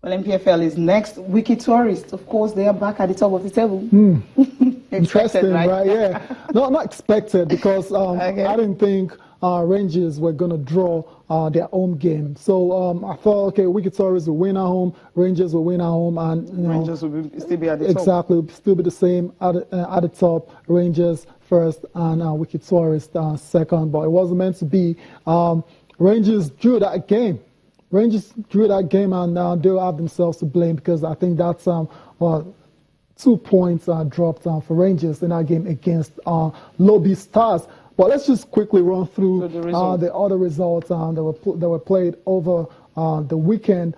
Well, NPFL is next. Wiki Tourists, of course, they are back at the top of the table. Interesting, right? Yeah. No, not expected because I didn't think Rangers were going to draw their home game. So I thought, okay, Wiki Tourists will win at home, Rangers will win at home, and Rangers will still be at the top. Exactly, still be the same at the top. Rangers first and Wiki Tourists second. But it wasn't meant to be. Rangers drew that game. Rangers drew that game, and they'll have themselves to blame because I think that's 2 points dropped for Rangers in that game against Lobby Stars. But let's just quickly run through the other results that were played over the weekend.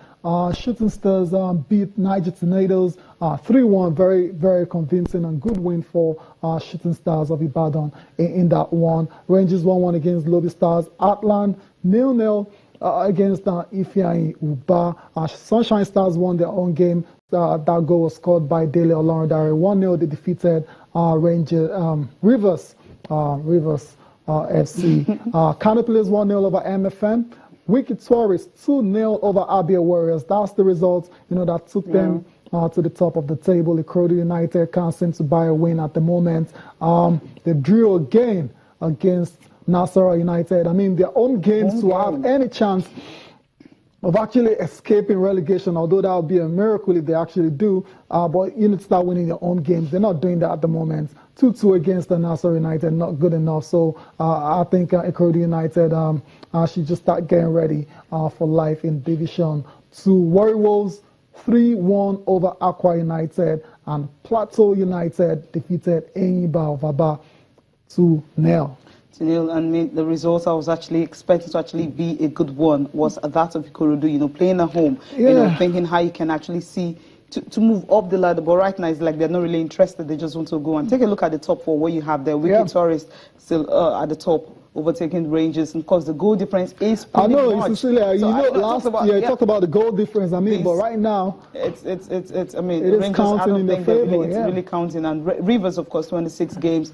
Shooting Stars beat Niger Tornadoes 3-1, very, very convincing and good win for Shooting Stars of Ibadan in that one. Rangers 1-1 against Lobby Stars. Atlan 0-0 against Ifeanyi Uba. Sunshine Stars won their own game. That goal was scored by Dele Olorodare. 1-0 they defeated Rivers FC. Canopilas 1-0 over MFM. Wiki Tourists 2-0 over Abia Warriors. That's the result, that took them to the top of the table. Ikorodu United can't seem to buy a win at the moment. They drew again against Nasarawa United. I mean, their own games to have any chance of actually escaping relegation, although that would be a miracle if they actually do. But you need to start winning your own games. They're not doing that at the moment. 2-2 against the Nasarawa United, not good enough. So I think Ikorodu United should just start getting ready for life in Division 2. Warri Wolves 3-1 over Aqua United, and Plateau United defeated Enyimba of Aba 2-0. And the results I was actually expecting to actually be a good one was that of Ikorodu, playing at home, thinking how you can actually see to move up the ladder. But right now, it's like they're not really interested. They just want to go and take a look at the top four, what you have there. Wiki Tourists still at the top, overtaking Rangers. And of course, the goal difference is pretty much. Cecilia, last year, talk about the goal difference. I mean, but right now, it's I mean, it is counting in their favor. It's really counting. And Rivers, of course, 26 games.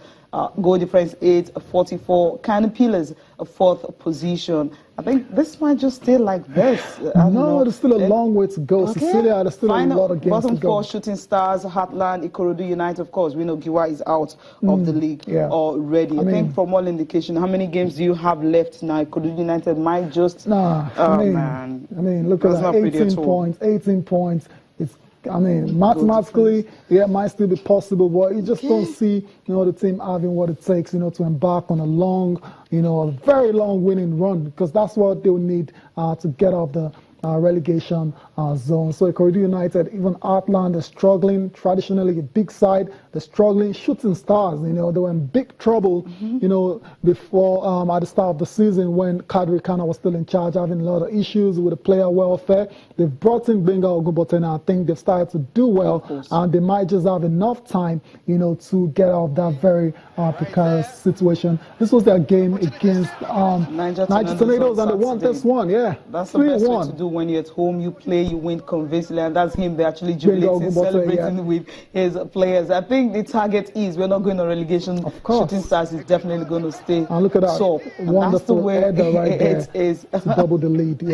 Goal difference 8-44. Canopilas, a fourth position. I think this might just stay like this. There's still a long way to go. Cecilia, there's still a lot of games to go. Bottom four, Shooting Stars, Heartland, Ikorodu United. Of course, we know Giwa is out of the league already. I think from all indication, how many games do you have left now? Ikorodu United might just... man. I mean, look at that. 18 points. Mathematically, it might still be possible, but you just don't see, the team having what it takes, to embark on a long, a very long winning run, because that's what they'll need to get off the relegation zone. So Ikorodu United, even Heartland, they're struggling. Traditionally a big side, they're struggling. Shooting Stars, they were in big trouble, before at the start of the season when Kadri Kana was still in charge, having a lot of issues with the player welfare. They've brought in Benga Ogunbotena. I think they've started to do well, and they might just have enough time, to get out of that very precarious situation. This was their game against Niger Tornadoes, and they won this one. That's the best way to do. When you're at home, you play, you win convincingly, and that's him. They're actually jubilating, celebrating with his players. I think the target is we're not going to relegation. Of course, Shooting Stars is definitely going to stay. And look at that wonderful header right there to double the lead.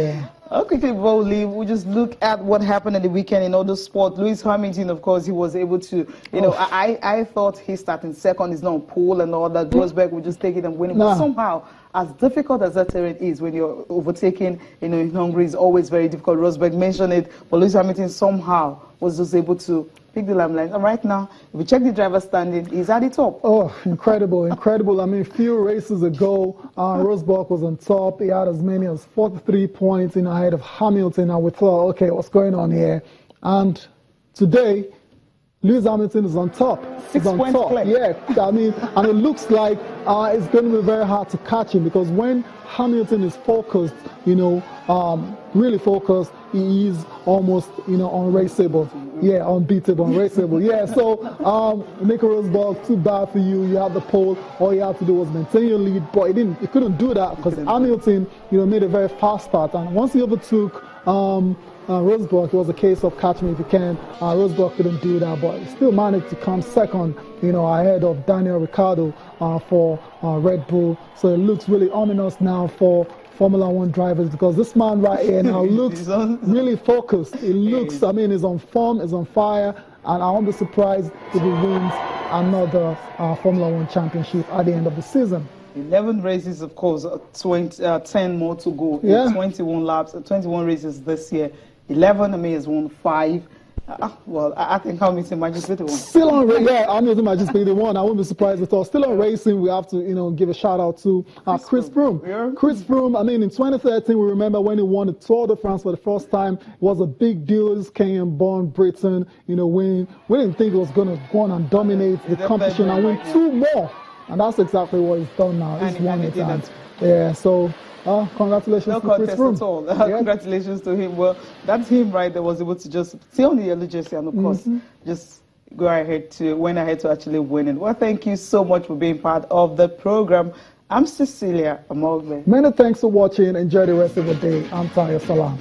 Quickly before we leave, we'll just look at what happened at the weekend in other sport. Lewis Hamilton, of course, he was able to, I thought he's starting second, he's not on pole and all that. Rosberg would just take it and win it. But somehow, as difficult as that terrain is when you're overtaking, in Hungary, is always very difficult. Rosberg mentioned it, but Lewis Hamilton somehow was just able to pick the limelight. And right now, if we check the driver's standing, he's at the top. Oh, incredible. I mean, few races ago, Rosberg was on top. He had as many as 43 points ahead of Hamilton. And we thought, okay, what's going on here? And today, Lewis Hamilton is on top. 6 points clear. Yeah, I mean, and it looks like it's going to be very hard to catch him, because when Hamilton is focused, really focused, he is almost, unraceable. Yeah, unbeatable, unraceable. Yeah, so Nico Rosberg, too bad for you. You had the pole. All you had to do was maintain your lead, but he couldn't do that because Hamilton, made a very fast start. And once he overtook Rosberg, it was a case of catch me if you can. Rosberg couldn't do that, but he still managed to come second, ahead of Daniel Ricciardo for Red Bull. So it looks really ominous now for Formula One drivers, because this man right here now looks really focused. He looks, I mean, he's on form, he's on fire, and I won't be surprised if he wins another Formula One championship at the end of the season. 11 races, of course, 10 more to go. Yeah. 21 laps, 21 races this year. 11, I mean, has won 5. Well, I think Hamilton might just be the one. Still on, yeah, Hamilton might just be the one. I wouldn't be surprised at all. Still on racing, we have to, you know, give a shout out to Chris Froome. Yeah. Chris Froome, I mean, in 2013, we remember when he won the Tour de France for the first time. It was a big deal. This Kenyan-born Britain, you know, we didn't think he was going to go on and dominate the competition and win 2 more. And that's exactly what he's done now. He's won it. Yeah, so congratulations to Chris Froome. At all. Congratulations to him. Well, that's him, right, that was able to just stay on the yellow jersey and, of course, just went ahead to actually win it. Well, thank you so much for being part of the program. I'm Cecilia Amogbe. Many thanks for watching. Enjoy the rest of the day. I'm Tayo Salam.